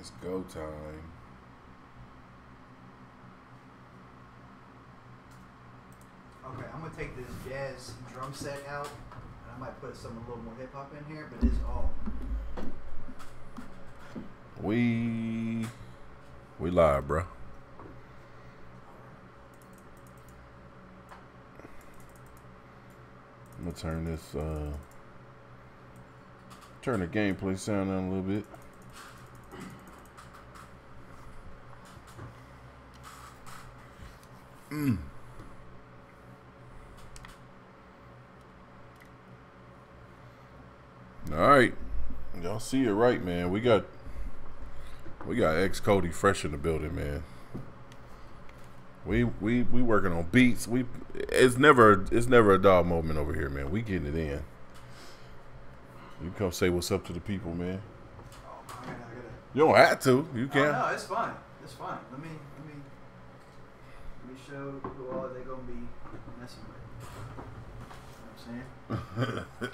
It's go time. Okay, I'm gonna take this jazz drum set out. And I might put some a little more hip hop in here, but it's all. We live, bro. I'm gonna turn this turn the gameplay sound down a little bit. All right, y'all see it right, man. We got xcody fresh in the building, man. We working on beats. It's never a dog moment over here, man. We getting it in. You come say what's up to the people, man. Oh, I gotta. You don't have to. You can. Oh, no, it's fine. It's fine. Let me show who all they gonna be messing with. You know what I'm saying?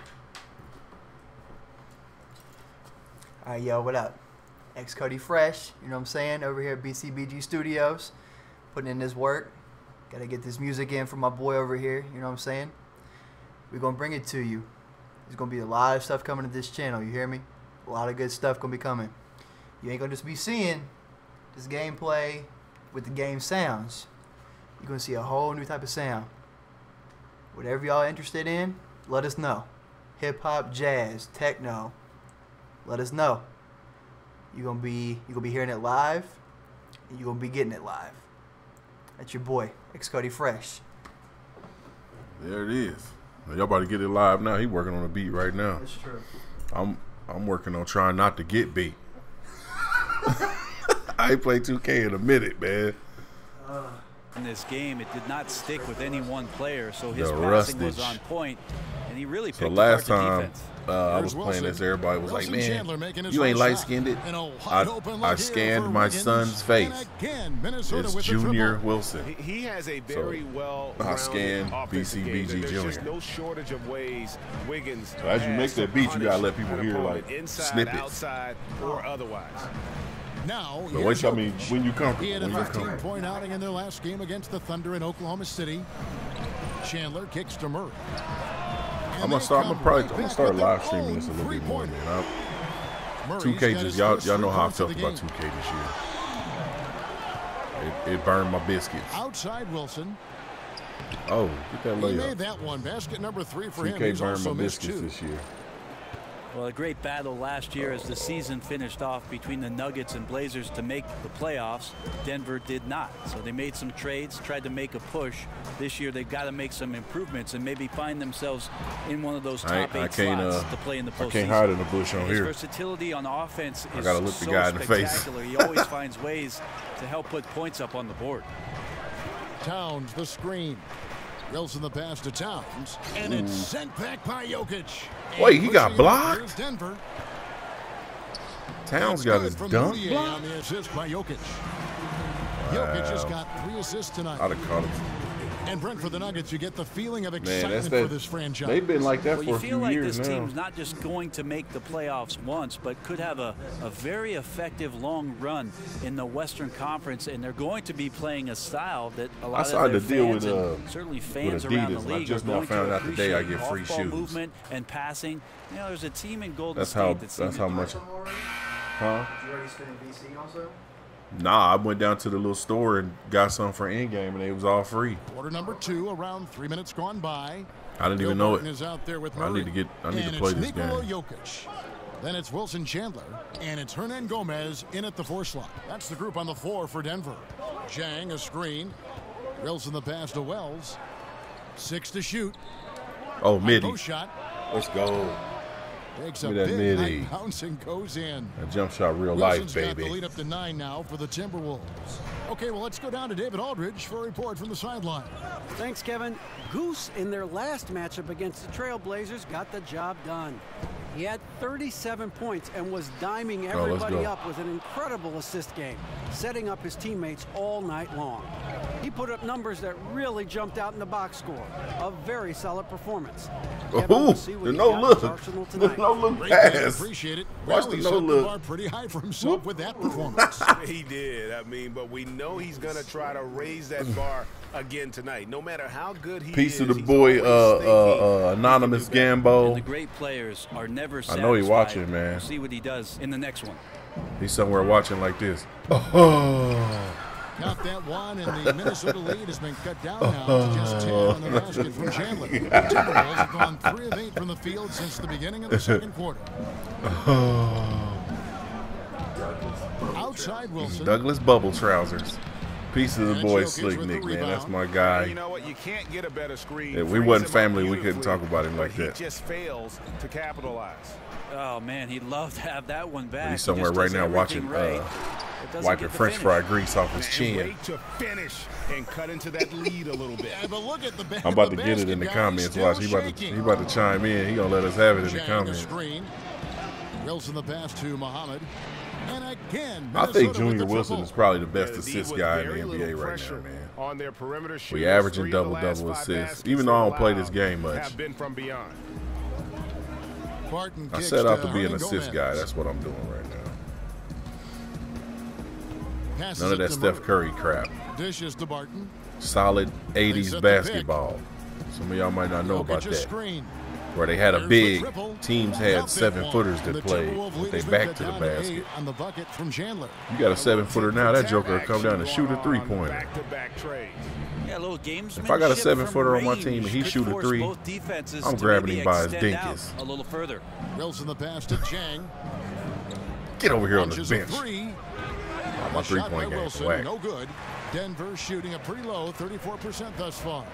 All right, yo, what up? xcody Fresh, you know what I'm saying? Over here at BCBG Studios, putting in this work. Gotta get this music in for my boy over here, you know what I'm saying? We're gonna bring it to you. There's gonna be a lot of stuff coming to this channel, you hear me? A lot of good stuff gonna be coming. You ain't gonna just be seeing this gameplay with the game sounds. You're gonna see a whole new type of sound. Whatever y'all interested in, let us know. Hip hop, jazz, techno. Let us know. You're gonna be hearing it live, and you're gonna be getting it live. That's your boy, xcody Fresh. There it is. Now, y'all about to get it live now. He working on a beat right now. That's true. I'm working on trying not to get beat. I ain't played 2K in a minute, man. In this game, it did not stick with any one player, so his passing was on point, and he really picked apart the defense. I was playing this, everybody was like, man, you ain't light-skinned it. I scanned my son's face. It's Junior Wilson. He has a very I scanned BCBG Junior. There's no shortage of ways Wiggins. So as you make that beat, you gotta let people hear like inside, snippets, outside, or otherwise. Now, but wait, I mean, when you come, he had a 15-point outing in their last game against the Thunder in Oklahoma City. Chandler kicks to Murray. I'm gonna start live streaming this a little bit more, man. 2K just y'all know how I felt about 2K this year. It burned my biscuits. Outside Wilson. Oh, get that layup. He made that one. Basket number 3 for him. 2K burned my biscuits this year. Well, a great battle last year as the season finished off between the Nuggets and Blazers to make the playoffs. Denver did not. So they made some trades, tried to make a push. This year they've got to make some improvements and maybe find themselves in one of those top 8 slots to play in the postseason. I can't hide in the bush on His here. versatility on offense is look so the guy in the face. He always finds ways to help put points up on the board. Towns the screen. Wilson the pass to Towns, and it's sent back by Jokic. Wait, he got blocked? Denver. Towns got his dunk blocked? On the assist by Jokic. Jokic just got 3 assists tonight. I'd have caught him. And Brent, for the Nuggets, you get the feeling of excitement for this franchise. They've been like that for a few years now. You feel like this team's not just going to make the playoffs once, but could have a very effective long run in the Western Conference, and they're going to be playing a style that a lot of their fans and certainly fans around the league I just are now going found to out today I get free off-ball shoes. movement and passing. You know, there's a team in Golden That's State that seems how much. Huh? Did you already spend in BC also? Nah, I went down to the little store and got some for in-game, and it was all free. Quarter number 2, around 3 minutes gone by. I didn't even know it. Is out there with I need to play this game. Jokic. Then it's Wilson Chandler, and it's Hernan Gomez in at the 4 slot. That's the group on the floor for Denver. Jang a screen. Wilson the pass to Wells. 6 to shoot. Oh, midi. Shot. Let's go. Takes a big high bounce and goes in. A jump shot, real Wilson's life, got baby. the lead up to 9 now for the Timberwolves. Okay, well, let's go down to David Aldridge for a report from the sideline. Thanks, Kevin. Goose, in their last matchup against the Trailblazers, got the job done. He had 37 points and was diming everybody up with an incredible assist game, setting up his teammates all night long. He put up numbers that really jumped out in the box score. A very solid performance. Oh, the no look. The no look pass. Appreciate it. Watch Well, the he no set the look. bar pretty high for himself with that performance. He did. I mean, but we know he's going to try to raise that bar again tonight. No matter how good he Piece is. of the he's boy, always thinking Anonymous he can do Gambo. And the great players are never satisfied. I know he watching, man. We'll see what he does in the next one. He's somewhere watching like this. Oh. Got that one, and the Minnesota lead has been cut down now to just 10 on the basket from Chandler. The Timberwolves have gone 3 of 8 from the field since the beginning of the second quarter. Outside Wilson. Douglas Bubble Trousers. Piece of the And boy Jokic Slick with the Nick, man. rebound. That's my You guy. know what? You can't get a better screen. If we Frees wasn't him up family, we couldn't talk beautifully, about him like but that. He just fails to capitalize. Oh, man, he'd love to have that one back. He's He somewhere just right does now everything watching, right. It doesn't wiping get the French finish. fry grease off his And chin. wait to finish and cut into that lead a little bit. Yeah, but look at the I'm about to get it in the comments. Watch, he about to chime in. He gonna let us have it in the Chang, comments. screen. Wilson the pass to Muhammad. And again, I think Minnesota with Junior the Wilson triple. is probably the best Yeah, the assist D was guy in very the little NBA right pressure now, man. On their perimeter shooters, We averaging 3 of the double-double last 5 assists, baskets even though I don't they've play this allowed game much. Have been from beyond. Barton I kicks set out to be an Hernan assist Gomez. guy. That's what I'm doing right now. Passes None of it that to Steph Murray. Curry crap. Dishes to Barton. Solid set 80s the basketball. Some of y'all might not know about Jokic a that. screen. Where they had a There's big, the triple. teams Count had that 7-footers one. that The played, Timberwolves but lead they has been back cut to the down basket. 8 on the bucket from Chandler. You got a 7-footer now, that joker will come down and shoot a Action 3-pointer. Back-to-back trades. Yeah, a little gamesmanship. If I got a from 7-footer on my range team and he could shoot a force 3, both defenses I'm to grabbing maybe him by his extend out dinkus. a little further. Wilson the pass to Chang. Get over here on this Launches a bench. three. Oh, my A shot by 3-point game is Wilson, whack. no good. Denver shooting a pretty low 34% thus far.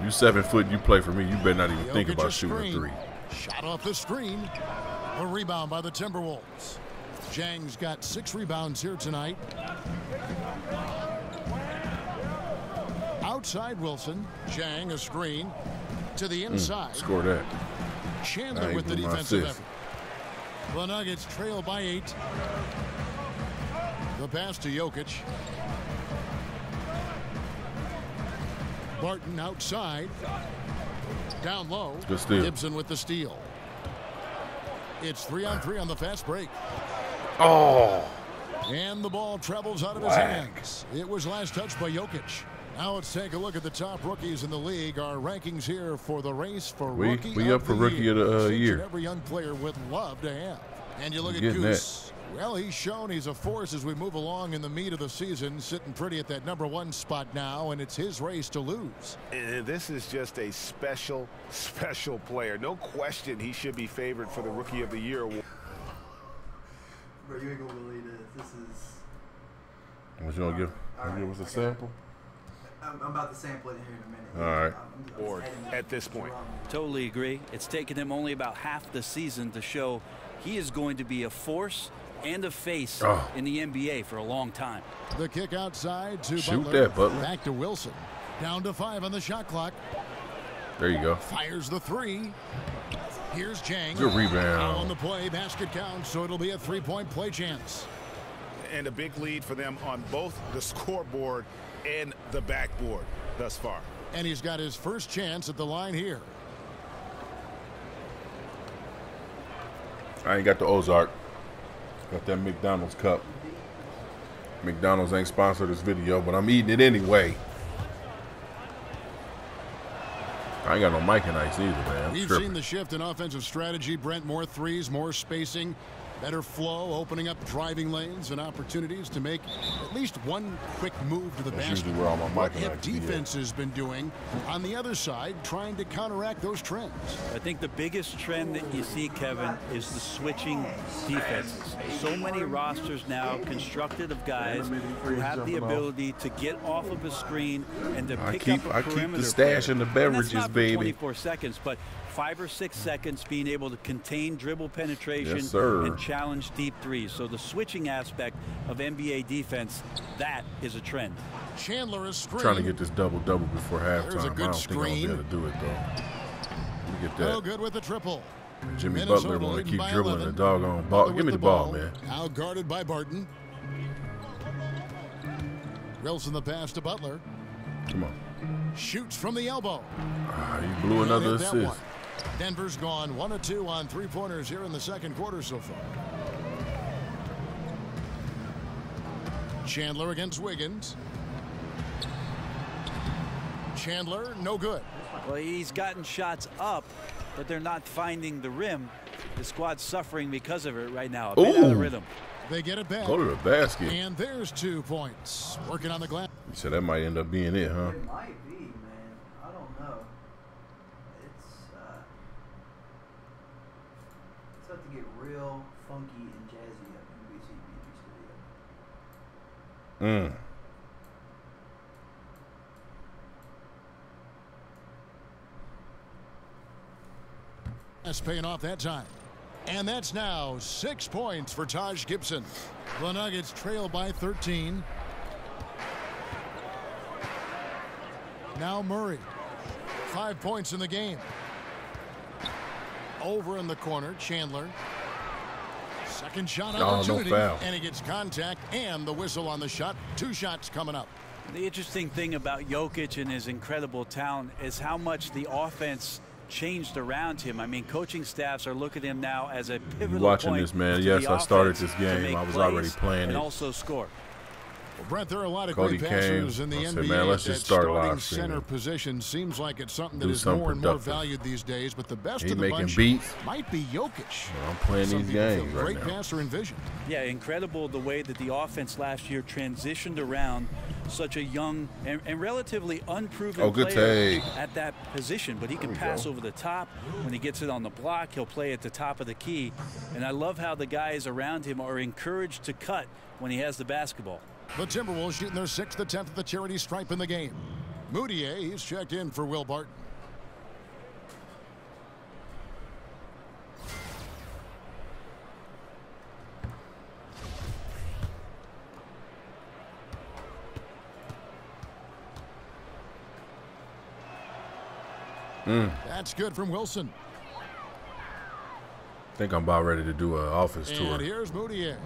You 7 foot, you play for me. You better not even think Jokic about a shooting a screen. 3. Shot off the screen. A rebound by the Timberwolves. Chang's got 6 rebounds here tonight. Outside Wilson. Chang a screen. To the inside. Score that. Chandler Nah, with the he blew my defensive assist. effort. The Nuggets trail by 8. The pass to Jokic. Barton outside. Down low. Good steal. Gibson with the steal. It's 3-on-3 on the fast break. Oh, And the ball travels out of his Whack. hands. It was last touched by Jokic. Now let's take a look at the top rookies in the league. Our rankings here for the race for We rookie up of for the rookie year. of the Things year. that every young player would love to have. And you look at Getting Goose. Well, he's shown he's a force as we move along in the meat of the season, sitting pretty at that #1 spot now, and it's his race to lose. And this is just a special, special player. No question he should be favored for the Rookie of the Year award. Bro, you ain't gonna believe this. This is. what you gonna give? Give us a sample. I'm about to sample it here in a minute. All right. I'm Board at this point. Totally agree. It's taken him only about half the season to show he is going to be a force and a face in the NBA for a long time. The kick outside to Shoot Butler. that, Butler. Back to Wilson. Down to 5 on the shot clock. There you go. Fires the 3. Here's Chang. Good rebound. On the play, basket counts, so it'll be a 3-point play chance. And a big lead for them on both the scoreboard and the backboard thus far. And he's got his first chance at the line here. I ain't got the Ozark. Got that McDonald's cup. McDonald's ain't sponsored this video, but I'm eating it anyway. I ain't got no mic and ice either, man. I'm We've tripping. seen the shift in offensive strategy. Brent, more threes, more spacing, better flow, opening up driving lanes and opportunities to make at least one quick move to the That's basket. usually where all my What mic and have ice be at. defense has been doing on the other side, trying to counteract those trends. I think the biggest trend that you see, Kevin, is the switching defenses. So many rosters now constructed of guys who have the ability to get off of a screen and to pick up a I keep perimeter the stash player. in the And beverages, that's not for baby. 24 seconds, but 5 or 6 seconds being able to contain dribble penetration Yes, sir. and challenge deep threes. So the switching aspect of NBA defense, that is a trend. Chandler is screen. Trying to get this double-double before halftime. There's a good I don't think I'm gonna be screen. able to do it, though. Let me get No that. good with the triple. Jimmy Minnesota Butler want to leading keep by dribbling 11. the doggone ball. Butler Give me with the ball, man. Now guarded by Barton. Wilson the pass to Butler. Come on. Shoots from the elbow. He blew another And hit that assist. one. Denver's gone 1 of 2 on three-pointers here in the second quarter so far. Chandler against Wiggins. Chandler, no good. Well, he's gotten shots up, but they're not finding the rim. The squad's suffering because of it right now. A bit out of rhythm. They get it back. Go to the basket. And there's 2 points. Working on the glass. So that might end up being it, huh? It might be, man. I don't know. It's about to get real funky and jazzy up in the BCBG studio. That's paying off that time. And that's now 6 points for Taj Gibson. The Nuggets trail by 13. Now Murray. 5 points in the game. Over in the corner, Chandler. Second shot opportunity. No foul. And he gets contact and the whistle on the shot. 2 shots coming up. The interesting thing about Jokic and his incredible talent is how much the offense changed around him. I mean, coaching staffs are looking at him now as a pivotal watching point this, man. to Yes, the I started offense this to game. make I was plays already playing and it. also score. Well, Brent, there are a lot of Cody great passers came. in the I said, NBA. man, let's That just start starting live streaming. center position seems like it's something that Do is something more and more productive. valued these days. But the best He of the making bunch beats. might be Jokic. I'm playing Some these people feel games right great now. passer and vision. Yeah, incredible the way that the offense last year transitioned around such a young and relatively unproven Good player take. at that position. But he can pass over the top. When he gets it on the block, he'll play at the top of the key. And I love how the guys around him are encouraged to cut when he has the basketball. The Timberwolves shooting their 6th attempt at the charity stripe in the game. Moutier, he's checked in for Will Barton. That's good from Wilson. I think I'm about ready to do an office tour. And here's Moutier.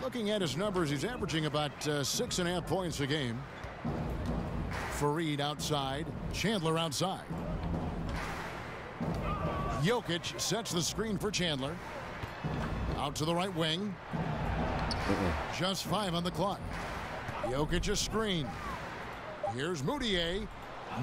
Looking at his numbers, he's averaging about 6.5 points a game. Fareed outside. Chandler outside. Jokic sets the screen for Chandler. Out to the right wing. Just 5 on the clock. Jokic a screen. Here's Moutier.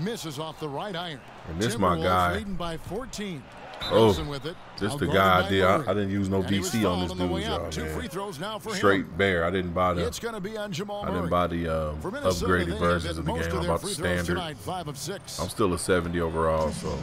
Misses off the right iron. And this my Timberwolves guy. leading by 14. Oh, Wilson with it. this the Outguarded guy by I did. Murray. I didn't use no And he was DC on this fouled the way dude, out. y'all, 2 free man. throws now for Straight him. bare. I didn't buy the. It's going to be on Jamal I Murray. didn't buy the For Minnesota, upgraded they have versions hit of the most game. of I'm their about free the throws standard. tonight, 5 of 6. I'm still a 70 overall, so.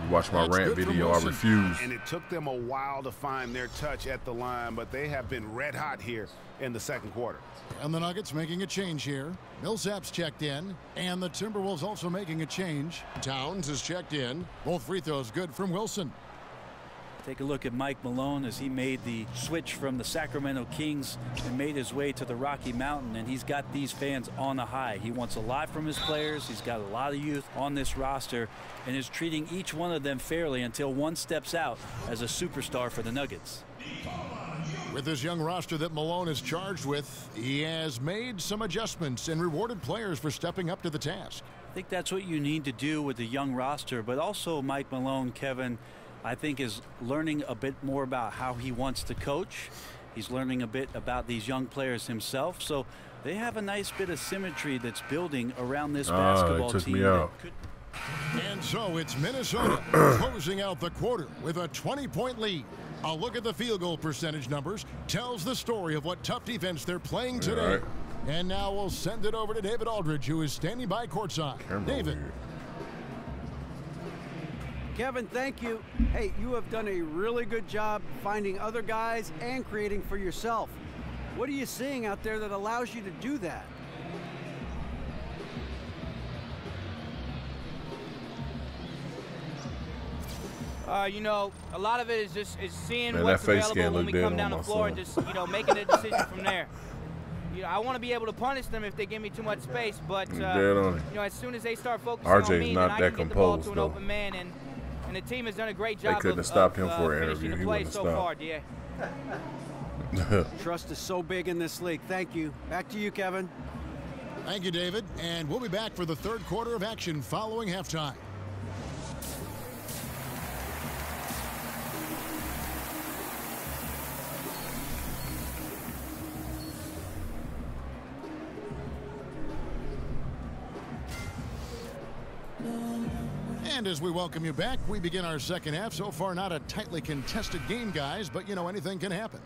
You watch my That's rant good from video, I Wilson. refuse. And it took them a while to find their touch at the line, but they have been red hot here in the second quarter. And the Nuggets making a change here. Millsap's checked in. And the Timberwolves also making a change. Towns is checked in. Both free throws good from Wilson. Take a look at Mike Malone as he made the switch from the Sacramento Kings and made his way to the Rocky Mountain, and he's got these fans on a high. He wants a lot from his players. He's got a lot of youth on this roster and is treating each one of them fairly until one steps out as a superstar for the Nuggets. With this young roster that Malone is charged with, he has made some adjustments and rewarded players for stepping up to the task. I think that's what you need to do with the young roster, but also Mike Malone, Kevin, I think is learning a bit more about how he wants to coach. He's learning a bit about these young players himself. So they have a nice bit of symmetry that's building around this basketball it took team. me out. And so it's Minnesota closing out the quarter with a 20-point lead. A look at the field goal percentage numbers tells the story of what tough defense they're playing today. right. And now we'll send it over to David Aldridge, who is standing by courtside. Camera David. over here. Kevin, thank you. Hey, you have done a really good job finding other guys and creating for yourself. What are you seeing out there that allows you to do that? You know, a lot of it is seeing Man, what's that face available scan when look we dead come on down the my floor and phone. just, making a decision from there. I want to be able to punish them if they give me too much space, but Dead on it. as soon as they start focusing RJ's on me, not then I that can get the ball composed, to an though. open man, and the team has done a great They job couldn't of have stopped him for an finishing interview. the He play wouldn't so have far, stopped. yeah. Trust is so big in this league. Thank you. Back to you, Kevin. Thank you, David. And we'll be back for the third quarter of action following halftime. And as we welcome you back, we begin our second half. So far, not a tightly contested game, guys, but you know, anything can happen.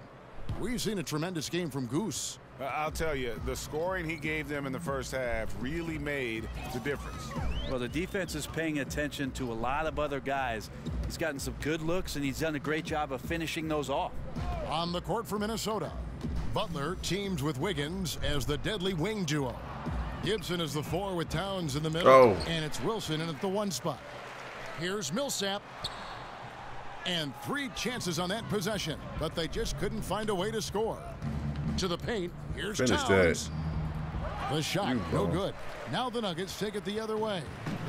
We've seen a tremendous game from Goose. I'll tell you, the scoring he gave them in the first half really made the difference. Well, the defense is paying attention to a lot of other guys. He's gotten some good looks, and he's done a great job of finishing those off. On the court for Minnesota, Butler teams with Wiggins as the deadly wing duo. Gibson is the 4 with Towns in the middle, and it's Wilson in at the 1 spot. Here's Millsap. And 3 chances on that possession, but they just couldn't find a way to score. To the paint, here's Towns. The shot, no good. Now the Nuggets take it the other way.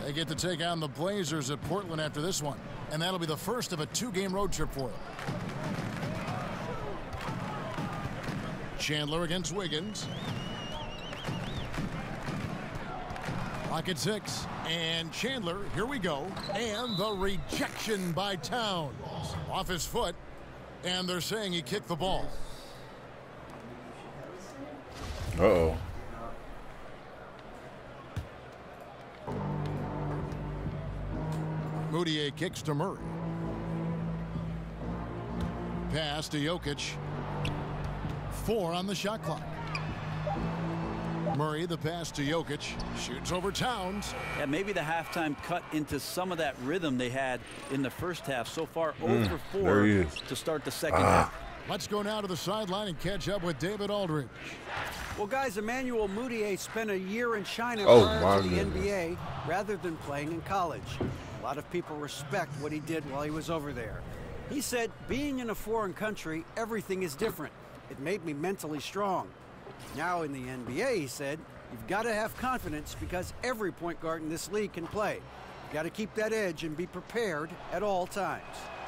They get to take on the Blazers at Portland after this one, and that'll be the first of a 2-game road trip for them. Chandler against Wiggins. Pocket 6, and Chandler, here we go, and the rejection by Towns. Off his foot, and they're saying he kicked the ball. Uh-oh. Moutier kicks to Murray. Pass to Jokic. 4 on the shot clock. Murray, the pass to Jokic, shoots over Towns. And maybe the halftime cut into some of that rhythm they had in the first half. So far, 0 for 4 to start the second half. Let's go now to the sideline and catch up with David Aldridge. Well, guys, Emmanuel Moutier spent a year in China prior to the NBA rather than playing in college. A lot of people respect what he did while he was over there. He said, being in a foreign country, everything is different. It made me mentally strong. Now in the NBA, he said, you've got to have confidence because every point guard in this league can play. You've got to keep that edge and be prepared at all times.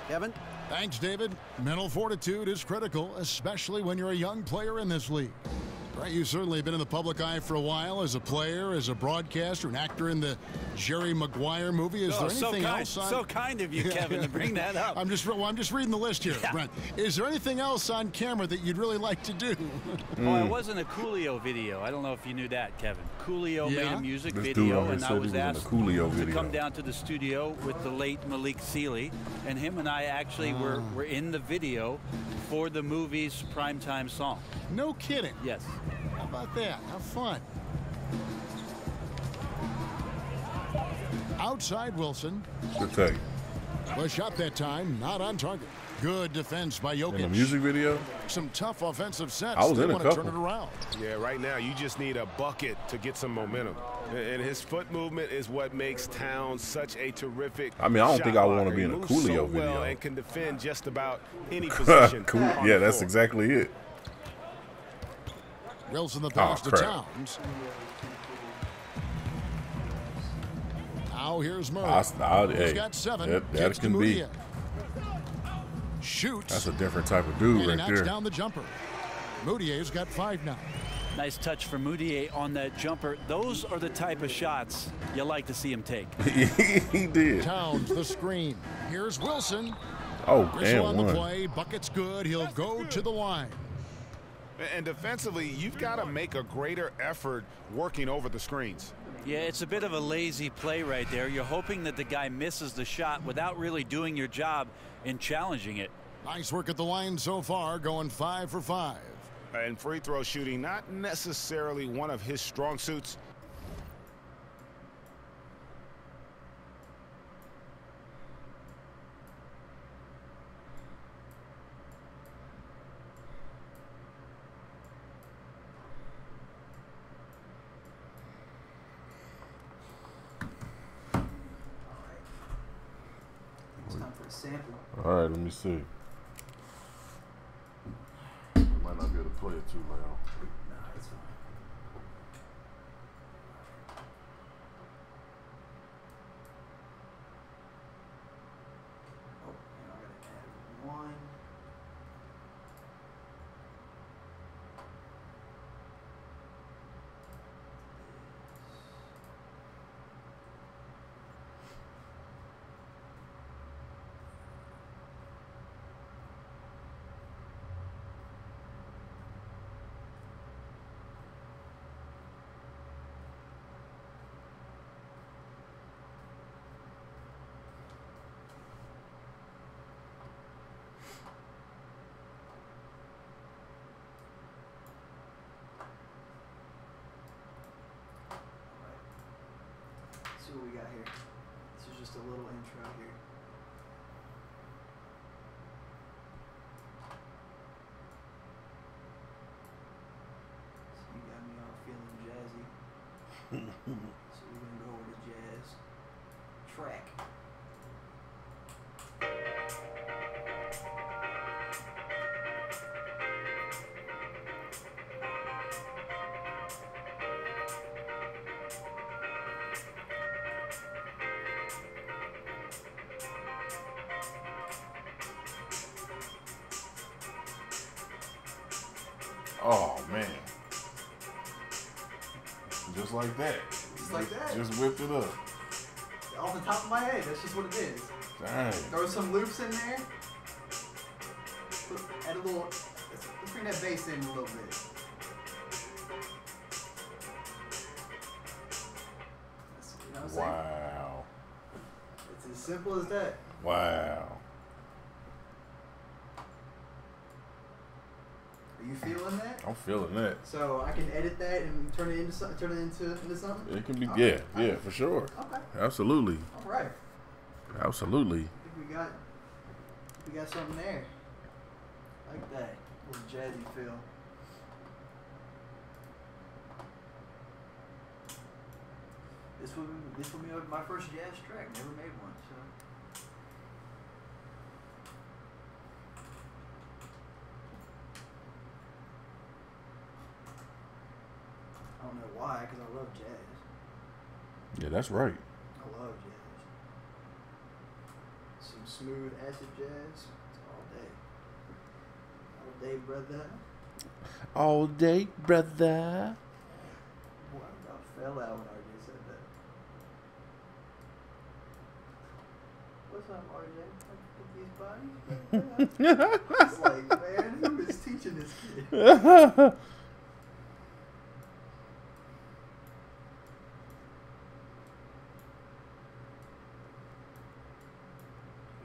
Kevin? Thanks, David. Mental fortitude is critical, especially when you're a young player in this league. Right, you've certainly been in the public eye for a while as a player, as a broadcaster, an actor in the Jerry Maguire movie. Is there anything else on... So kind of you, Kevin, to bring that up. I'm just reading the list here, Brent. Is there anything else on camera that you'd really like to do? Oh, it wasn't a Coolio video. I don't know if you knew that, Kevin. Coolio made a music video, and I was asked to come down to the studio with the late Malik Sealy, and him and I actually were in the video for the movie's primetime song. No kidding. Yes. How about that? Have fun. Outside Wilson. Good take. The shot that time, not on target. Good defense by Jokic. In the music video? Some tough offensive sets. I was they in a want to couple. turn it around. Yeah, right now you just need a bucket to get some momentum. And his foot movement is what makes Towns such a terrific I mean, I don't think I want to be in a moves Coolio so video. well and can defend just about any position. Cool. on Yeah, the that's floor. exactly it. Wilson the pass to crap. Towns. Now here's Murray. He's got 7. That Kicks to can be. Moutier. Shoots. That's a different type of dude And he right knocks there. down the jumper. Moutier's got 5 now. Nice touch from Moutier on that jumper. Those are the type of shots you like to see him take. He did. Towns the screen. Here's Wilson. Oh, Gristle on and the one. play. Bucket's good. He'll go to the line. And defensively, you've got to make a greater effort working over the screens. Yeah, it's a bit of a lazy play right there. You're hoping that the guy misses the shot without really doing your job in challenging it. Nice work at the line so far, going 5 for 5. And free throw shooting, not necessarily one of his strong suits. It's time for a sample. All right, let me see. Might not be able to play it too loud. Nah, it's fine. Oh, and I gotta add 1. see what we got here. This is just a little intro here. So you got me all feeling jazzy. So we're gonna go with a jazz track. Oh man. Just like that. Just like that. Just whipped it up. Off the top of my head, that's just what it is. Dang. Throw some loops in there. Add a little, let's bring that bass in a little bit. That's, you know what I'm saying? Wow. It's as simple as that. Wow. Are you feeling that? I'm feeling that. So I can edit that and turn it into something. It can be, Okay. yeah, for sure. Okay. Absolutely. All right. Absolutely. I think we got something there. Like that. A little jazzy feel. This will be my first jazz track. Never made one, so. I don't know why, because I love jazz. Yeah, that's right. I love jazz. Some smooth acid jazz. It's all day. All day, brother. All day, brother. Boy, I about fell out when RJ said that. What's up, RJ? With these bodies? It's like, man, who is teaching this kid?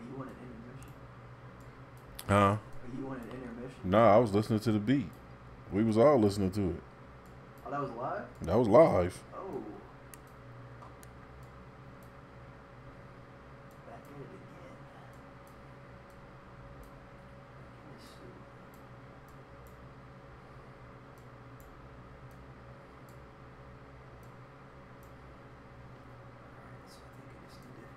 You want an intermission? Huh? You want an intermission? No, I was listening to the beat. We was all listening to it. Oh, that was live? That was live. Oh. Back at it again. Let's see. Alright, so I think I just need to.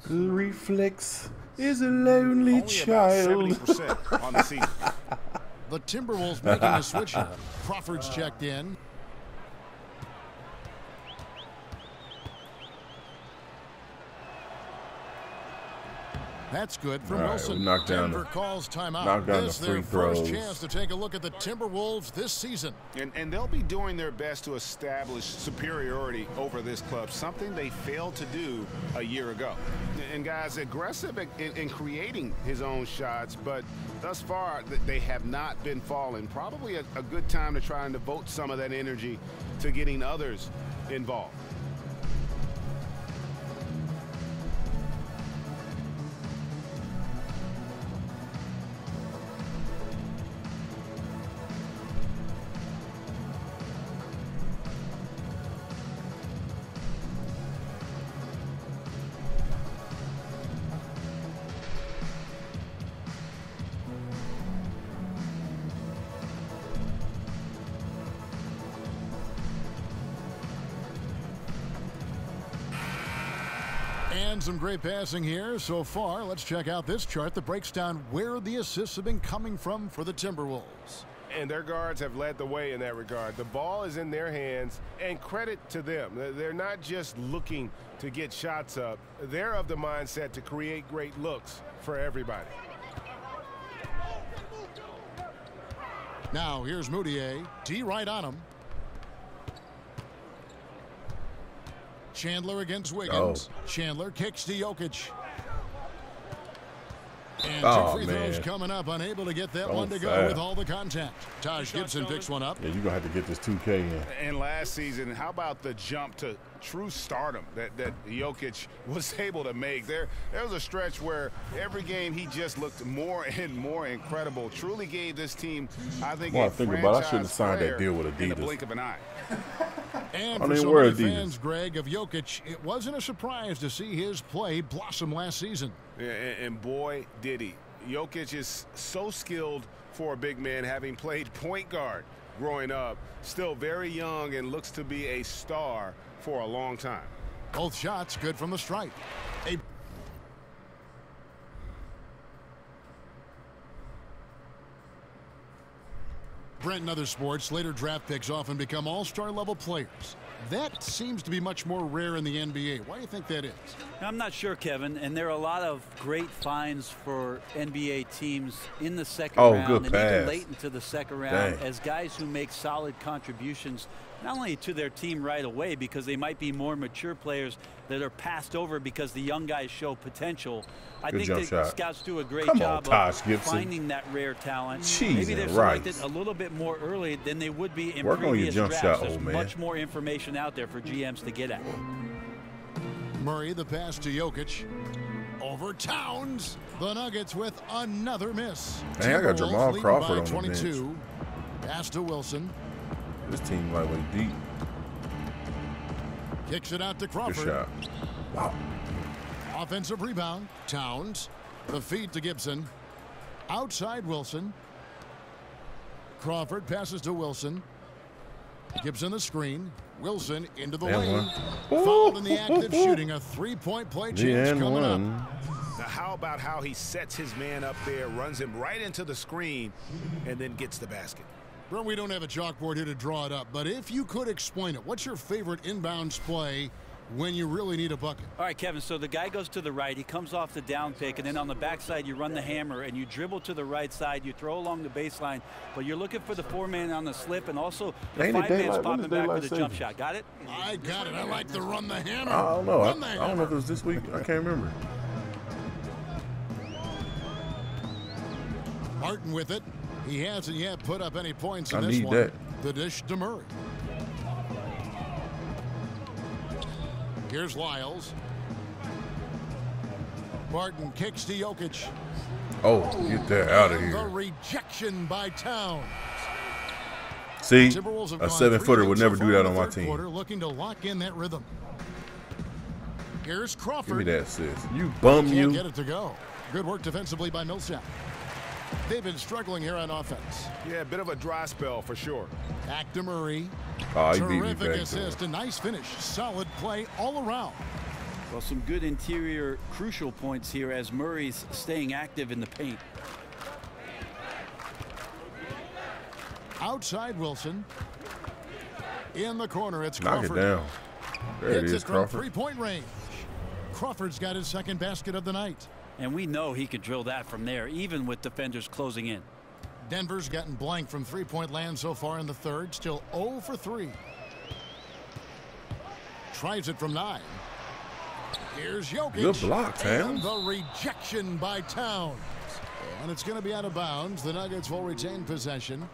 The reflex is a lonely Only child. about 70% on the season. The Timberwolves making a switch here. Crawford's checked in. That's good from All right, Wilson. we knocked down Denver the- calls timeout. knocked down This the their free first throws. chance to take a look at the Timberwolves this season. And they'll be doing their best to establish superiority over this club, something they failed to do a year ago. And guys, aggressive in creating his own shots, but thus far they have not been falling. Probably a good time to try and devote some of that energy to getting others involved. And some great passing here so far. Let's check out this chart that breaks down where the assists have been coming from for the Timberwolves. And their guards have led the way in that regard. The ball is in their hands, and credit to them. They're not just looking to get shots up. They're of the mindset to create great looks for everybody. Now here's Moutier. D right on him. Chandler against Wiggins. Chandler kicks to Jokic. And two free throws coming up. Unable to get that one to go with all the contact. Taj Gibson picks one up. Yeah, you're going to have to get this 2K in. And last season, how about the jump to true stardom that Jokic was able to make? There was a stretch where every game he just looked more and more incredible. Truly gave this team, I think, I shouldn't have signed that deal with Adidas. In the blink of an eye. And for so many fans, Greg, of Jokic, it wasn't a surprise to see his play blossom last season. Yeah, and boy, did he. Jokic is so skilled for a big man, having played point guard growing up. Still very young and looks to be a star for a long time. Both shots good from the stripe. Brent, in other sports, later draft picks often become all-star level players. That seems to be much more rare in the NBA. Why do you think that is? I'm not sure, Kevin, and there are a lot of great finds for NBA teams in the second round and even late into the second round as guys who make solid contributions not only to their team right away because they might be more mature players that are passed over because the young guys show potential. I think the scouts do a great job of finding that rare talent. Maybe they're selected a little bit more early than they would be in previous drafts. There's much more information out there for GMs to get at. Murray, the pass to Jokic. Over Towns. The Nuggets with another miss. Hey, I got Jamal Crawford on 22. the bench. Pass to Wilson. This team lightweight deep. Kicks it out to Crawford. Good shot. Wow. Offensive rebound. Towns. The feed to Gibson. Outside Wilson. Crawford passes to Wilson. Gibson the screen. Wilson into the lane. Fouled in the act of shooting. A three-point play chance coming up. Now, how about how he sets his man up there, runs him right into the screen, and then gets the basket? Well, we don't have a chalkboard here to draw it up, but if you could explain it, what's your favorite inbounds play when you really need a bucket? All right, Kevin, so the guy goes to the right. He comes off the down pick, and then on the backside, you run the hammer, and you dribble to the right side. You throw along the baseline, but you're looking for the four-man on the slip, and also the five-man's popping back with a jump shot. Got it? I got it. I like the run the hammer. I don't know. I don't know if it was this week. I can't remember. Martin with it. He hasn't yet put up any points in this one. That. The dish to Murray. Here's Lyles. Martin kicks to Jokic. Oh, get that out of here. The rejection by Towns. See, a 7-footer would never do that on my team. Looking to lock in that rhythm. Here's Crawford. Give me that assist. You bum you. Can't get it to go. Good work defensively by Millsap. They've been struggling here on offense. Yeah, a bit of a dry spell for sure. Back to Murray. Oh, terrific assist, a nice finish. Solid play all around. Well, some good interior crucial points here as Murray's staying active in the paint. Outside Wilson. In the corner, it's Knock Crawford. it down. There it is, from Crawford. Three-point range. Crawford's got his second basket of the night. And we know he can drill that from there, even with defenders closing in. Denver's gotten blank from three-point land so far in the third. Still 0 for 3. Tries it from 9. Here's Jokic. Good block, Towns. And the rejection by Towns. And it's going to be out of bounds. The Nuggets will retain possession.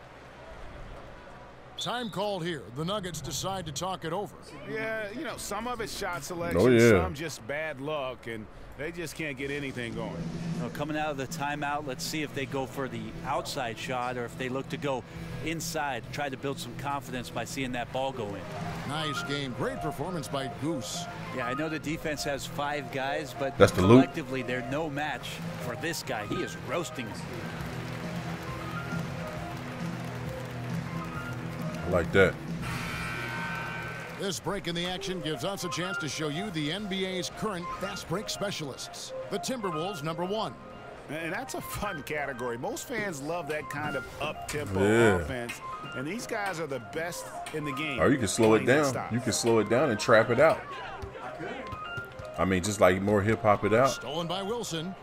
Time called here. The Nuggets decide to talk it over. Yeah, you know, some of it's shot selection, some just bad luck, and they just can't get anything going. Well, coming out of the timeout, let's see if they go for the outside shot or if they look to go inside, try to build some confidence by seeing that ball go in. Nice game. Great performance by Goose. Yeah, I know the defense has 5 guys, but that's the collectively they're no match for this guy. He is roasting them. I like that. This break in the action gives us a chance to show you the NBA's current fast break specialists. The Timberwolves, number 1. And that's a fun category. Most fans love that kind of up-tempo offense. And these guys are the best in the game. Or you can slow it down. You can slow it down and trap it out. I mean, just like more hip-hop it out. Stolen by Wilson.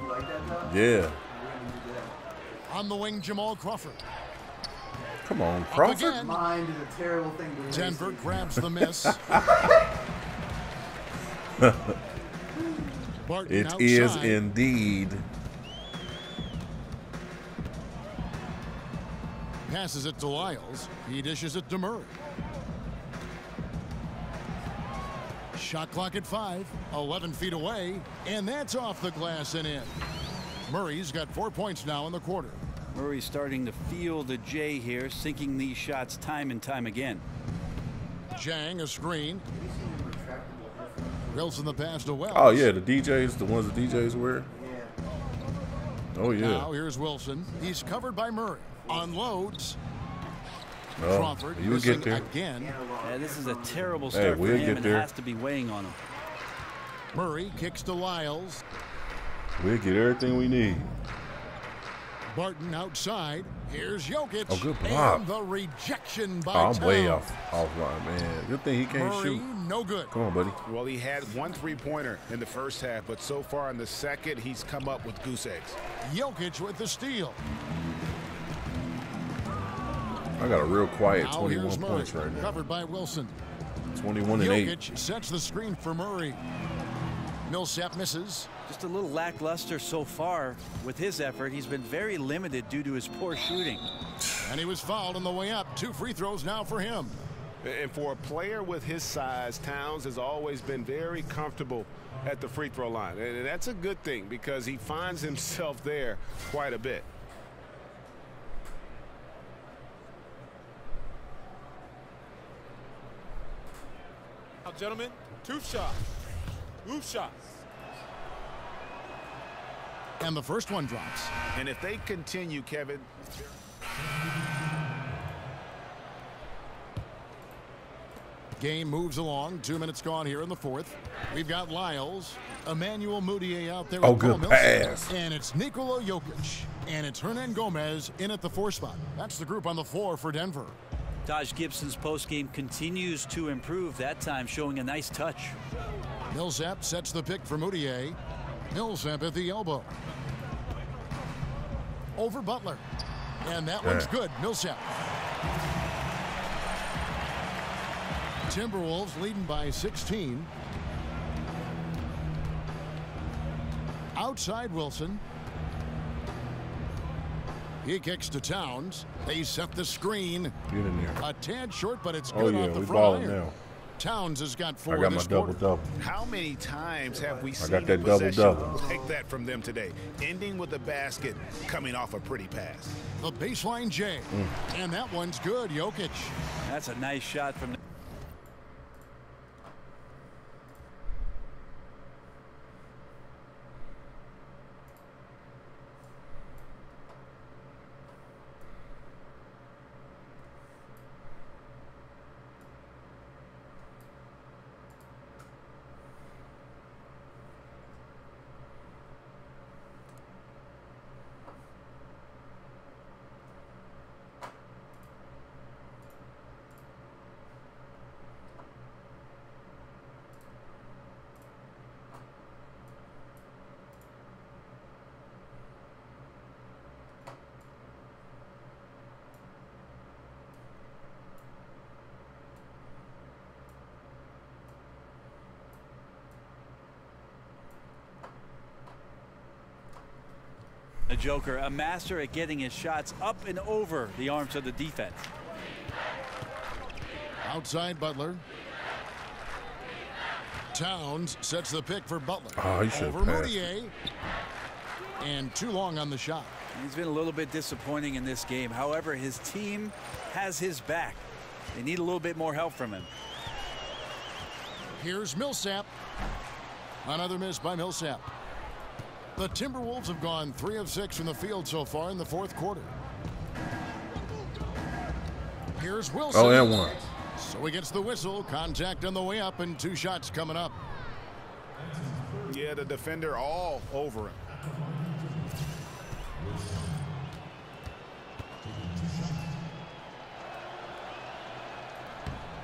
You like that, Doug? Yeah. On the wing, Jamal Crawford. Come on, Crawford. again. Mind is a terrible thing to Denver grabs the miss. Barton It outside. is indeed. Passes it to Lyles. He dishes it to Murray. Shot clock at 5, 11 feet away, and that's off the glass and in. Murray's got 4 points now in the quarter. Murray's starting to feel the J here, sinking these shots time and time again. Jang a screen. Wilson the pass to Wells. Oh, yeah, the DJs, the ones the DJs wear. Oh, yeah. Now here's Wilson. He's covered by Murray. Unloads. Oh, Crawford you missing get there. again. Yeah, this is a terrible start for we'll him, get and there. it has to be weighing on him. Murray kicks to Lyles. We'll get everything we need. Barton outside. Here's Jokic. Oh, good block. And the rejection by Oh, I'm way Towns. offline, man. Good thing he can't Murray, shoot. no good. Come on, buddy. Well, he had 1 3-pointer in the first half, but so far in the second, he's come up with goose eggs. Jokic with the steal. I got a real quiet Now 21 here's Murray, points right now. covered by Wilson. 21 and 8. Jokic sets the screen for Murray. Millsap misses. Just a little lackluster so far with his effort. He's been very limited due to his poor shooting. And he was fouled on the way up. 2 free throws now for him. And for a player with his size, Towns has always been very comfortable at the free throw line. And that's a good thing because he finds himself there quite a bit. Now, gentlemen, 2 shots. 2 shots. And the first one drops. And if they continue, Kevin. Game moves along. 2 minutes gone here in the fourth. We've got Lyles, Emmanuel Mudiay out there. Oh, with good Paul Millsap. pass. And it's Nikola Jokic. And it's Hernan Gomez in at the 4 spot. That's the group on the floor for Denver. Taj Gibson's postgame continues to improve, that time showing a nice touch. Millsap sets the pick for Mudiay. Millsap at the elbow. Over Butler. And that one's good. Millsap. Timberwolves leading by 16. Outside Wilson. He kicks to Towns. They set the screen. Get in there. A tad short, but it's Oh, good yeah, off the we front balling iron. now. Towns has got 4 I got my this quarter. double-double. How many times have we seen got that a possession double-double. like that from them today? Ending with a basket, coming off a pretty pass. The baseline J. And that one's good. Jokic. That's a nice shot from the A Joker, a master at getting his shots up and over the arms of the defense. Outside Butler. Towns sets the pick for Butler. Oh, he should Over have passed. Mudiay. And too long on the shot. He's been a little bit disappointing in this game. However, his team has his back. They need a little bit more help from him. Here's Millsap. Another miss by Millsap. The Timberwolves have gone 3 of 6 from the field so far in the fourth quarter. Here's Wilson. Oh, and one. So he gets the whistle. Contact on the way up and 2 shots coming up. Yeah, the defender all over him.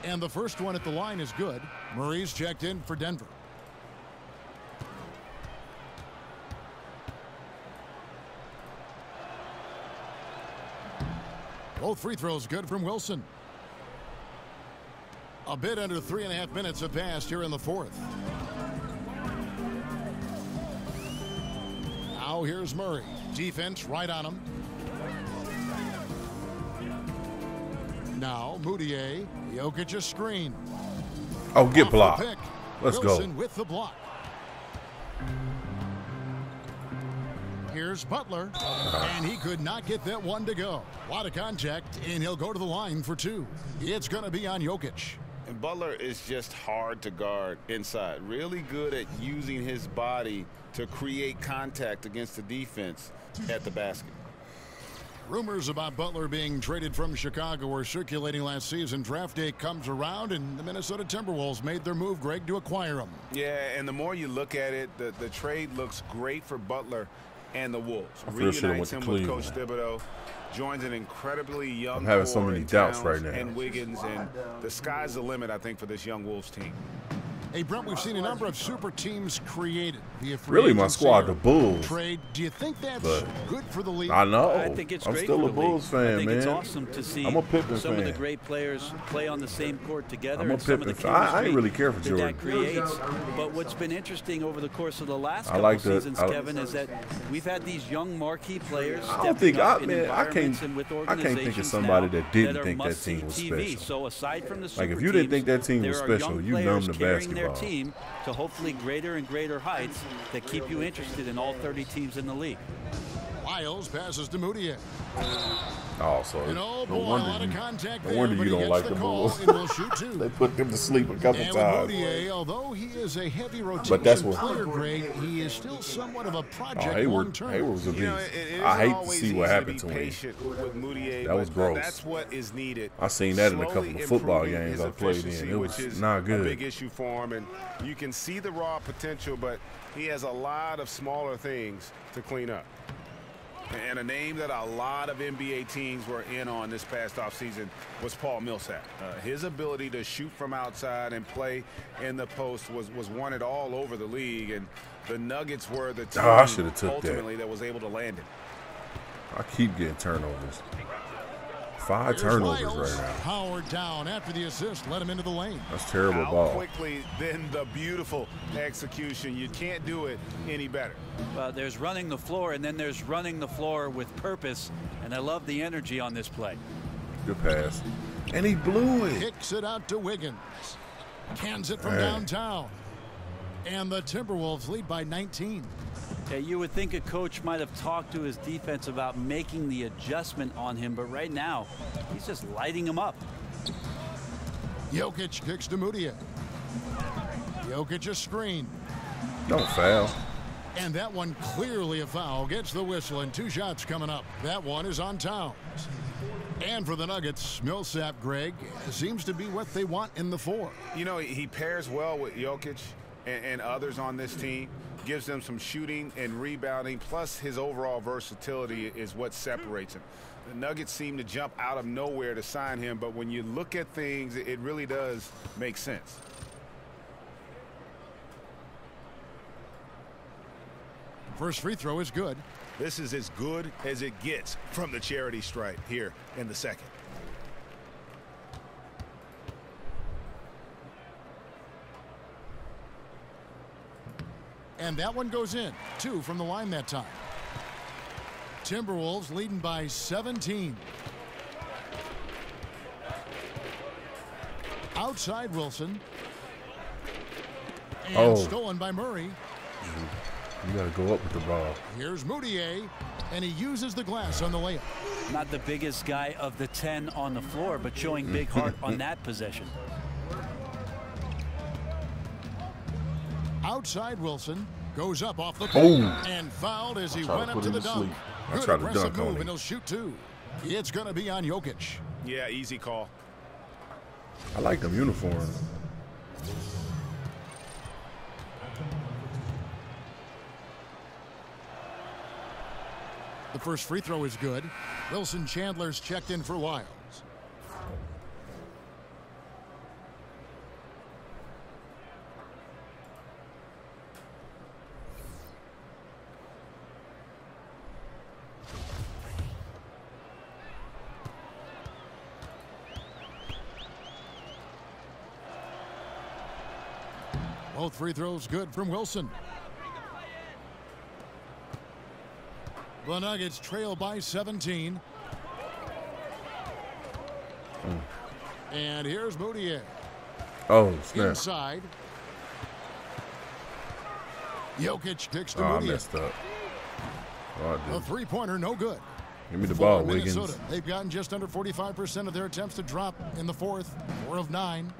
And the first one at the line is good. Murray's checked in for Denver. Both free throws good from Wilson. A bit under 3.5 minutes have passed here in the 4th. Now here's Murray. Defense right on him. Now Moutier. Jokic a screen. Oh, get Off the blocked. pick. Let's Wilson go. with the block. Here's Butler, and he could not get that one to go. A lot of contact, and he'll go to the line for 2. It's going to be on Jokic. And Butler is just hard to guard inside. Really good at using his body to create contact against the defense at the basket. Rumors about Butler being traded from Chicago were circulating last season. Draft day comes around, and the Minnesota Timberwolves made their move, Greg, to acquire him. Yeah, and the more you look at it, the trade looks great for Butler and the Wolves. Reunites him with Coach Thibodeau. Joins an incredibly young I'm having so core many in doubts Towns right now. and Wiggins, and the sky's the limit, I think, for this young Wolves team. Hey, Brent, we've seen a number of super teams created via free Really, my agency squad, or the Bulls. trade. Do you think that's But good for the league? I know. I think it's I'm great still for a the Bulls league. fan, I think man. it's awesome to see I'm a Pippen some of the fan. great players play on the same court together. I'm a and some of the Pippen fan. I ain't chemistry really care for that Jordan. that creates. But what's been interesting over the course of the last couple like the- seasons, Kevin, is that we've had these young marquee players I don't stepping think up I in man. I environments can't. and with I can't think of organizations somebody now that didn't are think that must-see team was TV. special. So aside from the Like, super if you didn't teams, think that team was there are special, young you players numb the carrying their basketball. team to hopefully greater and greater heights that keep you interested in all 30 teams in the league. Lyles passes to Moutier. Oh, so And oh no boy, a wonder lot of you. contact No there, wonder but you he don't gets like the call Bulls. and will shoot 2. They put them to sleep a couple And with times. Moutier, although he is a heavy But rotation that's what- player, Greg, he is still somewhat of a Oh, project Hayward long-term. was a beast. You know, it I hate to always see easy what happened to to be him. patient with Moutier, That was but gross. That's what is needed. I seen that in a couple Slowly of football improving games his I played in. efficiency, It was which is not a good. big issue for him, and you can see the raw potential, but he has a lot of smaller things to clean up. And a name that a lot of NBA teams were in on this past offseason was Paul Millsap. His ability to shoot from outside and play in the post was wanted all over the league, and the Nuggets were the team I should've took ultimately that was able to land it. I keep getting turnovers. 5 Here's turnovers Lyles. right now. Howard down after the assist, let him into the lane. That's terrible How ball. quickly, then the beautiful execution. You can't do it any better. There's running the floor, and then there's running the floor with purpose, and I love the energy on this play. Good pass. And he blew it. Kicks it out to Wiggins. Cans it from Man. downtown. And the Timberwolves lead by 19. Yeah, you would think a coach might have talked to his defense about making the adjustment on him, but right now, he's just lighting him up. Jokic kicks to Moutier. Jokic a screen. Don't foul. And that one clearly a foul. Gets the whistle and 2 shots coming up. That one is on Towns. And for the Nuggets, Millsap, Greg, seems to be what they want in the 4. You know, he pairs well with Jokic and others on this team. Gives them some shooting and rebounding, plus his overall versatility is what separates him. The Nuggets seem to jump out of nowhere to sign him, but when you look at things, it really does make sense. First free throw is good. This is as good as it gets from the charity stripe here in the second. And that one goes in. 2 from the line that time. Timberwolves leading by 17. Outside Wilson. And stolen by Murray. You got to go up with the ball. Here's Moutier, and he uses the glass on the layup. Not the biggest guy of the 10 on the floor, but showing big heart on that possession. Outside Wilson goes up off the Boom. and fouled as he Try to went up put to him the to dunk. sleep. I Good tried to aggressive dunk on move, him. and he'll shoot 2. It's going to be on Jokic. Yeah, easy call. I like them uniforms. The first free throw is good. Wilson Chandler's checked in for Lyles. Both free throws good from Wilson. The Nuggets trail by 17. And here's Moutier. Oh, snap. Inside. Jokic kicks to Oh, I Moutier. messed up. Oh, I The did. three-pointer, no good. Give me the For ball, Minnesota, Wiggins. they've gotten just under 45% of their attempts to drop in the fourth. 4 of 9.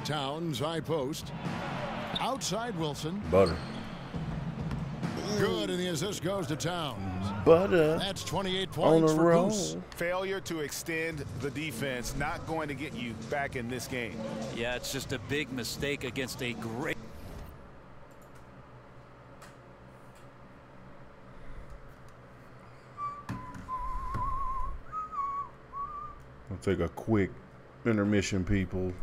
Towns, high post. Outside Wilson. Butter. Good, and the assist goes to Towns. Butter. That's 28 On points a for roll. Goose. Failure to extend the defense, not going to get you back in this game. Yeah, it's just a big mistake against a great. I'll take a quick intermission, people.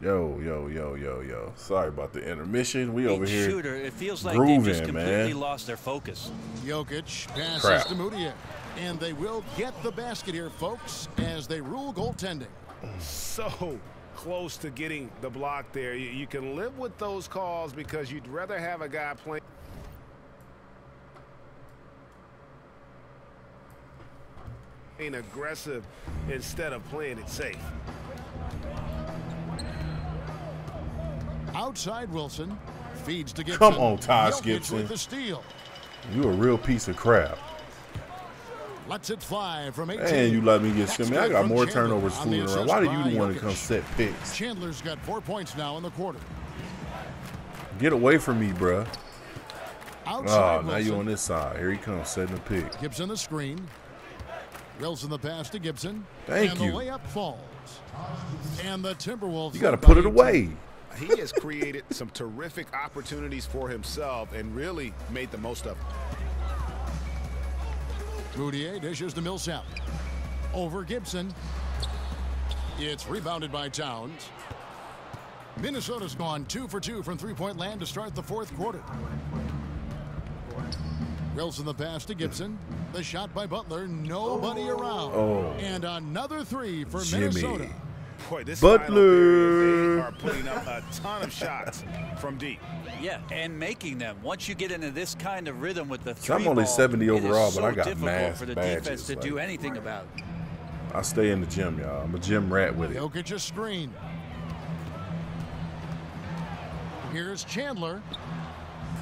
Yo. Sorry about the intermission. We over here Shooter, it feels like grooving, they just completely man. lost their focus. Jokic passes Crap. to Moutier. And they will get the basket here, folks, as they rule goaltending. So close to getting the block there. You can live with those calls because you'd rather have a guy playing aggressive instead of playing it safe. Outside Wilson feeds to Gibson. Come on, Taj Jokic Gibson. with the steal. You a real piece of crap. Lets it fly from 18. And you let me get That's shimmy. I good got from more Chandler turnovers on the fooling around. assist Why do by you want to Jokic. come set picks? Chandler's got 4 points now in the quarter. Get away from me, bruh. Outside Oh, now Wilson. you on this side. Here he comes, setting the pick. Gibson the screen. Wilson the pass to Gibson. Thank and you. the layup falls. And the Timberwolves. You got to lead put by it 18. away. He has created some terrific opportunities for himself and really made the most of it. Moutier dishes to Millsap. Over Gibson. It's rebounded by Towns. Minnesota's gone 2 for 2 from three-point land to start the fourth quarter. Wilson the pass to Gibson. The shot by Butler. Nobody around. Oh. And another three for Jimmy. Minnesota. Boy, this Butler. final period, they are putting up a ton of shots from deep. Yeah, and making them. Once you get into this kind of rhythm with the So I'm three only ball, 70 it is overall, but I so got difficult mass for the badges, defense to like- do anything about it. I stay in the gym, y'all. I'm a gym rat with it. Jokic a screen. Here's Chandler.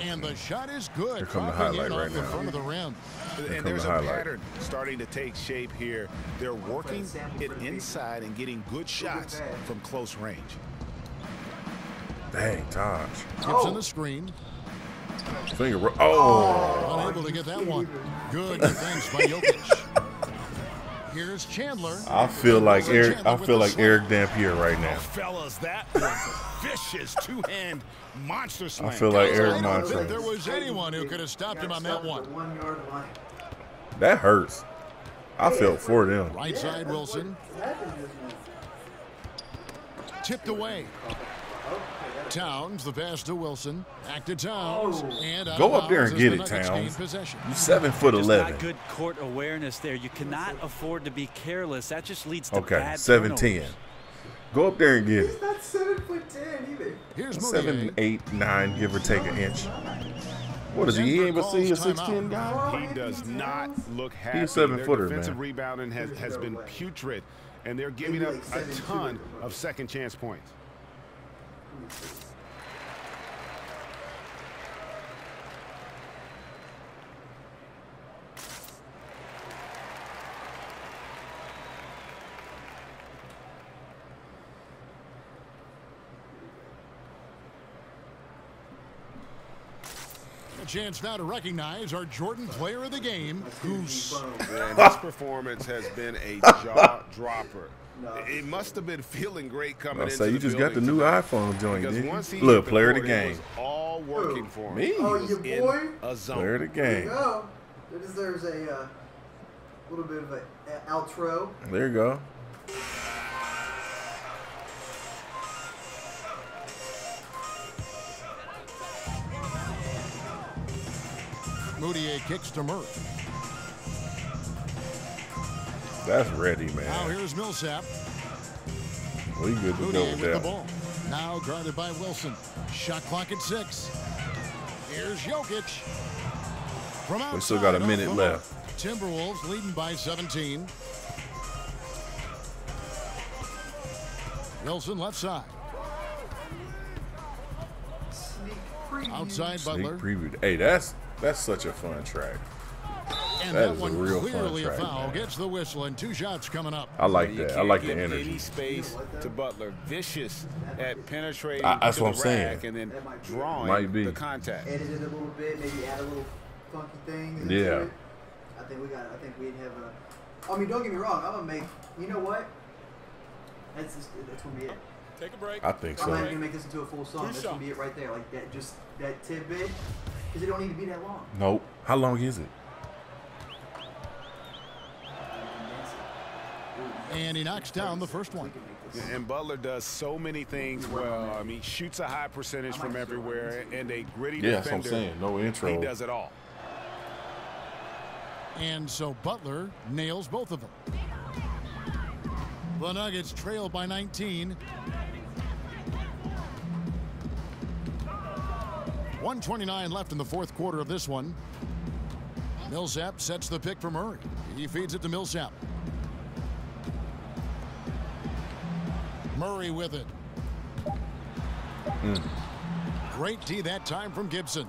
And the shot is good. Here come the Dropping highlight in right off the now. front of the rim. come And there's the a highlight. pattern starting to take shape here. They're working it inside and getting good shots from close range. Dang, Taj. Gibson the screen. Oh. Unable to get that one. Good defense by Jokic. Here's Chandler. I feel like Eric. Chandler I with feel the like slam. Eric Dampier right now. Fellas, that was a vicious two-hand monster slam. I feel like I Eric don't Montrose. think there was anyone who could have stopped him on that one. 1 yard line. That hurts. I felt for them. Right side Wilson. Tipped away. Towns, the pass to Wilson. Back to Towns. And out Go of up there bounds and as get the it, Nuggets gain Towns. possession. You 7'11". Just not good court awareness there. You cannot afford to be careless. That just leads to Okay, bad 7'10". turnovers. Go up there and get it. He's not 7'10" either. Here's Moutier. 7, 8, 9, give or take an inch. What is he? He ain't but see a 6'10" guy. He does not look happy. He's a 7-footer, Their defensive man. rebounding has been putrid, and they're giving up a ton of second chance points. A chance now to recognize our Jordan player of the game, Goose. And his performance has been a jaw dropper. It must have been feeling great coming I into say you the just got the building new tonight, iPhone joint, because didn't once he you? Look, hit the player of the court, it game. was all working for him. Me? Oh, He was your in boy? a zone. Player of the There you game. go. There deserves a little bit of an outro. There you go. Moutier kicks to Murph. That's ready, Now man. here's Millsap. We good to go Moutier with with the that. ball. Now guarded by Wilson. Shot clock at 6. Here's Jokic. From outside We still got a off minute the left. mark. Timberwolves leading by 17. Wilson left side. Sneak preview. Outside Sneak Butler. preview. Hey, that's such a fun track. And That that is a one real fun clearly a track, foul. man. Gets the whistle and 2 shots coming up. I like You that. I can't like the give energy. Any space to Butler. Vicious at penetrating That's to what the I'm saying. rack and then That might be- drawing Might be. the contact. Edit it a little bit, maybe add a little funky things. Yeah. Into it. I think we'd have a. I mean, don't get me wrong. I'm gonna make. You know what? That's gonna be it. Take a break. I think I'm not even so. gonna make this into a full song. That's gonna be it right there, like that. Just that tidbit, because it don't need to be that long. Nope. How long is it? And he knocks down the first one. And Butler does so many things well. I mean, shoots a high percentage from everywhere, and a gritty defender. That's what I'm saying. No intro. He does it all. And so Butler nails both of them. The Nuggets trail by 19. 1:29 left in the fourth quarter of this one. Millsap sets the pick for Murray. He feeds it to Millsap. Murray with it. Great D that time from Gibson.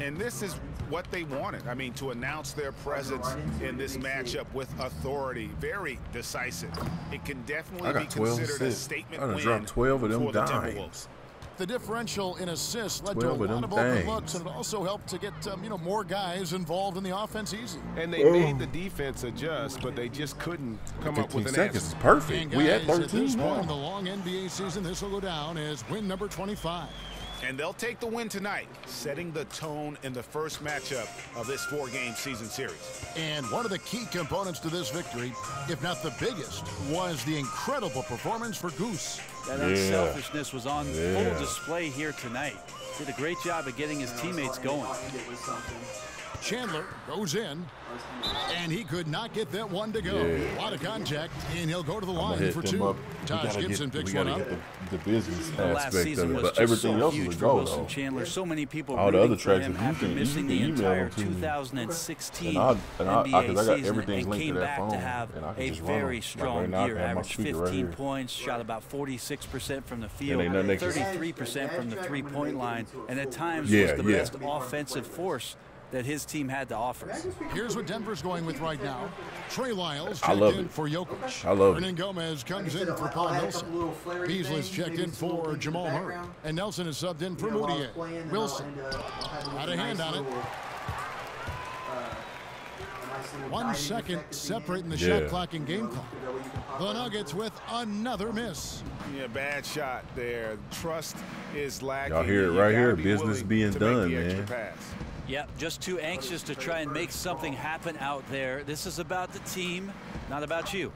And this is what they wanted. I mean, to announce their presence in this matchup with authority. Very decisive. It can definitely be considered a statement win. I dropped 12 of them for the dimes. Timberwolves. The differential in assists led to a lot of open looks, and it also helped to get more guys involved in the offense easy. And they made the defense adjust, but they just couldn't come up with an 15 seconds answer. is perfect. And We guys, at 13 at this now. point in the long NBA season, this will go down as win number 25. And they'll take the win tonight, setting the tone in the first matchup of this 4-game season series. And one of the key components to this victory, if not the biggest, was the incredible performance for Goose. That unselfishness was on full display here tonight. Did a great job of getting his teammates going. Chandler goes in, and he could not get that one to go. A lot of contact, and he'll go to the line for two. Taj Gibson picks one up. The business Last aspect season of it, was but just everything so else huge was a for go, Wilson though. Chandler. So many people All the rooting other for tracks, him if you after can missing the email entire them to me. 2016 I NBA got season everything and linked to came that back phone, to have and I can a just run very them. strong Like right now, I year. have my Averaged speaker right 15 here. points, shot about 46% from the field, ain't nothing extra. 33% from the three-point line, and at times Yeah, was the yeah. best offensive force that his team had to offer. Here's what Denver's going with right now. Trey Lyles I checked love in it. for Jokic. I love it. Hernan Gomez comes in for Paul Nelson. Beasley's checked in for Jamal Murray. And Nelson is subbed in for Moutier. Wilson had a hand on it. 1 second separating the shot clock and game clock. The Nuggets with another miss. Yeah, bad shot there. Trust is lacking. Y'all hear it You right gotta here. be Business willing being to done, make the extra man. pass. Yep, just too anxious to try and make something happen out there. This is about the team, not about you.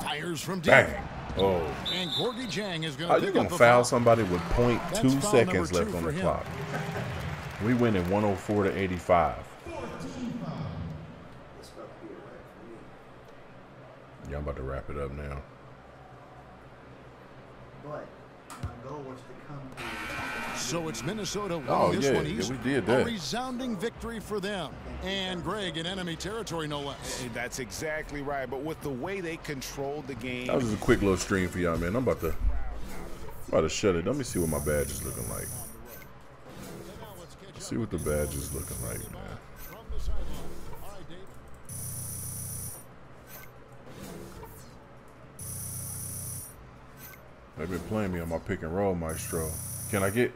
Fires from deep. Bang. Oh. And Gorgie Jang is going How to you pick up gonna the foul foul. somebody with That's .2 foul seconds number left 2 on for the him. clock? We win in 104 to 85. Yeah, I'm about to wrap it up now. But my goal was to come to So it's Minnesota winning Oh, this yeah, one yeah, easy. we did A that. resounding victory for them. And Greg in enemy territory, no less. That's exactly right. But with the way they controlled the game. That was just a quick little stream for y'all, man. I'm about to shut it. Let me see what my badge is looking like. See what the badge is looking like, man. They've been playing me on my pick and roll, Maestro. Can I get...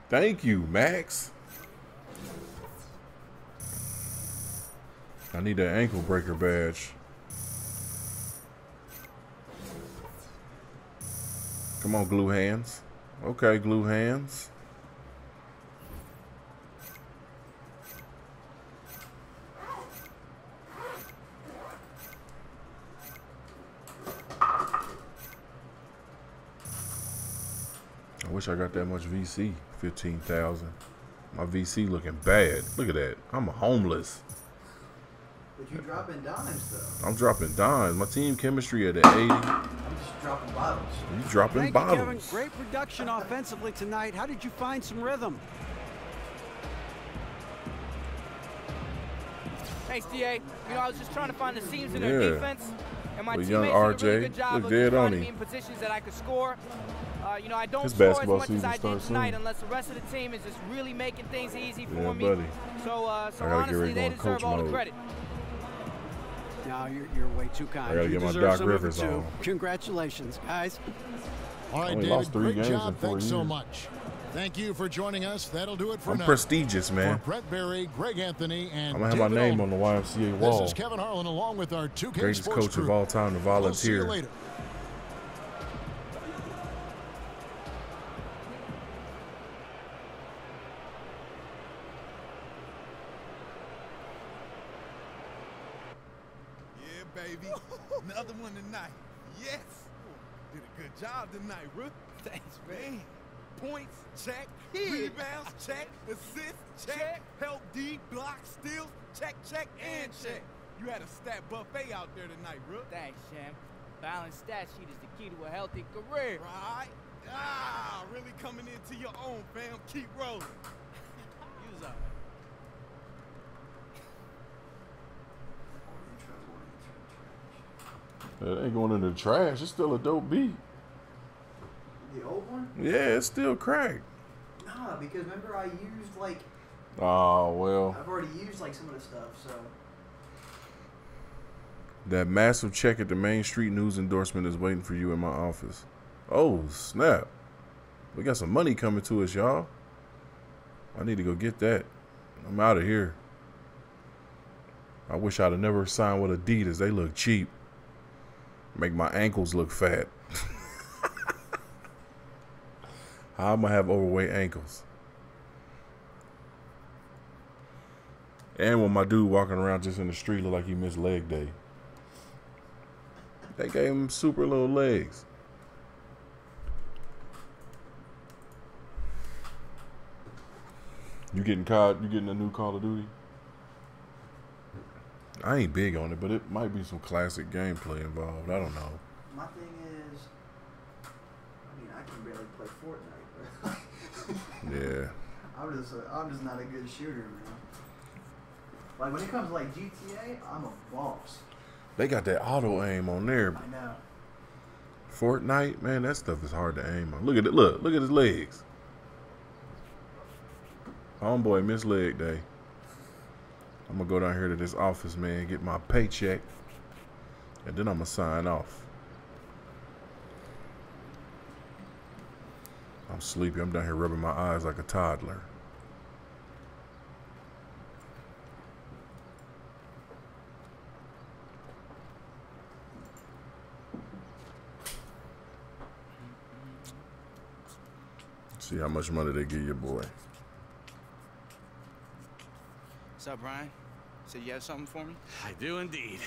Thank you, Max. I need that ankle breaker badge. Come on, glue hands. Okay, glue hands. I wish I got that much VC. 15,000. My VC looking bad. Look at that. I'm homeless. But you dropping dimes though. I'm dropping dimes. My team chemistry at the 80. I'm just dropping bottles. You dropping Thank you, Kevin. bottles. Great production offensively tonight. How did you find some rhythm? Thanks, DA. I was just trying to find the seams in their Yeah. defense. And my With teammates young did a really RJ, good job look of dead just on finding him. me in positions that I could score. I don't His score as basketball much as season I did starts tonight soon. unless the rest of the team is just really making things easy for Yeah, me. buddy. So gotta get honestly, ready to they go in deserve coach all the mode. credit. No, you're way too kind. I gotta You get my deserve Doc some of it, Rivers too. on. Congratulations, guys. All right, Only David, lost 3 great games in job. 4 Thanks so years. much. Thank you for joining us. That'll do it for I'm now. prestigious, For man. Brett Berry, Greg Anthony, and I'm gonna have my David name Oldham. on the YMCA This wall. is Kevin Harlan along with our 2K Greatest Sports coach crew. of all time to We'll see you volunteer. later. Yeah, baby. Another one tonight. job tonight, bro. Thanks, man. Points, check. Yeah. Rebounds, check. Assists, check. Help D, block, steals, check, check, and check. You had a stat buffet out there tonight, bro. Thanks, Sham. Balanced stat sheet is the key to a healthy career. Right? Really coming into your own, fam. Keep rolling. You was all right. It ain't going in the trash. It's still a dope beat. The old one? Yeah, it's still cracked. Nah, because remember I used like Oh, well. I've already used like some of the stuff, so. That massive check at the Main Street News endorsement is waiting for you in my office. Oh, snap. We got some money coming to us, y'all. I need to go get that. I'm out of here. I wish I'd have never signed with Adidas. They look cheap. Make my ankles look fat. How am I have overweight ankles? And when my dude walking around just in the street look like he missed leg day. They gave him super little legs. You getting caught? You getting a new Call of Duty? I ain't big on it, but it might be some classic gameplay involved. I don't know. My thing is, I mean, I can barely play Fortnite, but Yeah. I'm just not a good shooter, man. Like when it comes to like GTA, I'm a boss. They got that auto aim on there. I know. Fortnite, man, that stuff is hard to aim on. Look at it. Look at his legs. Homeboy missed leg day. I'm gonna go down here to this office, man, get my paycheck, and then I'm gonna sign off. I'm sleepy. I'm down here rubbing my eyes like a toddler. See how much money they give your boy. What's up, Brian? Said you have something for me? I do indeed.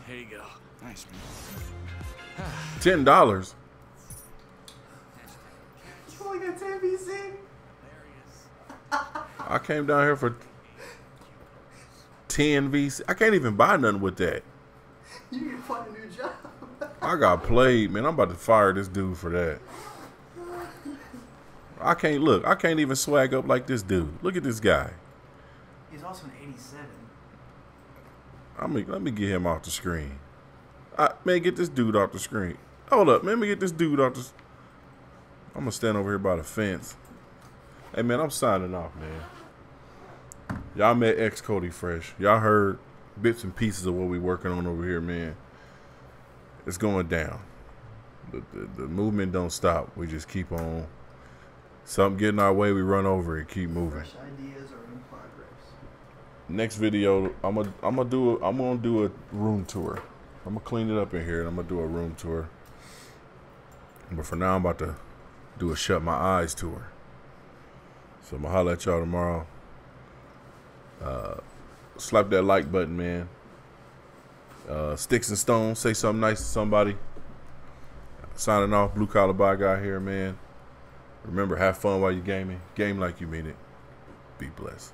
Here you go. Nice, man. $10. You only got 10 VC? I came down here for 10 VC. I can't even buy nothing with that. You need to find a new job. I got played, man. I'm about to fire this dude for that. I can't even swag up like this dude. Look at this guy. He's also an 87. Let me get him off the screen. Man, get this dude off the screen. Hold up, man. Let me get this dude off the... I'm going to stand over here by the fence. Hey, man, I'm signing off, man. Y'all met xcody Fresh. Y'all heard bits and pieces of what we working on over here, man. It's going down. The movement don't stop. We just keep on. Something getting our way, we run over it, keep moving. Fresh ideas are in progress. Next video, I'm gonna do a room tour. I'm gonna clean it up in here, and I'm gonna do a room tour. But for now, I'm about to do a shut my eyes tour. So I'm gonna holler at y'all tomorrow. Slap that like button, man. Sticks and stones, say something nice to somebody. Signing off, Blue Collar Bye Guy here, man. Remember, have fun while you're gaming. Game like you mean it. Be blessed.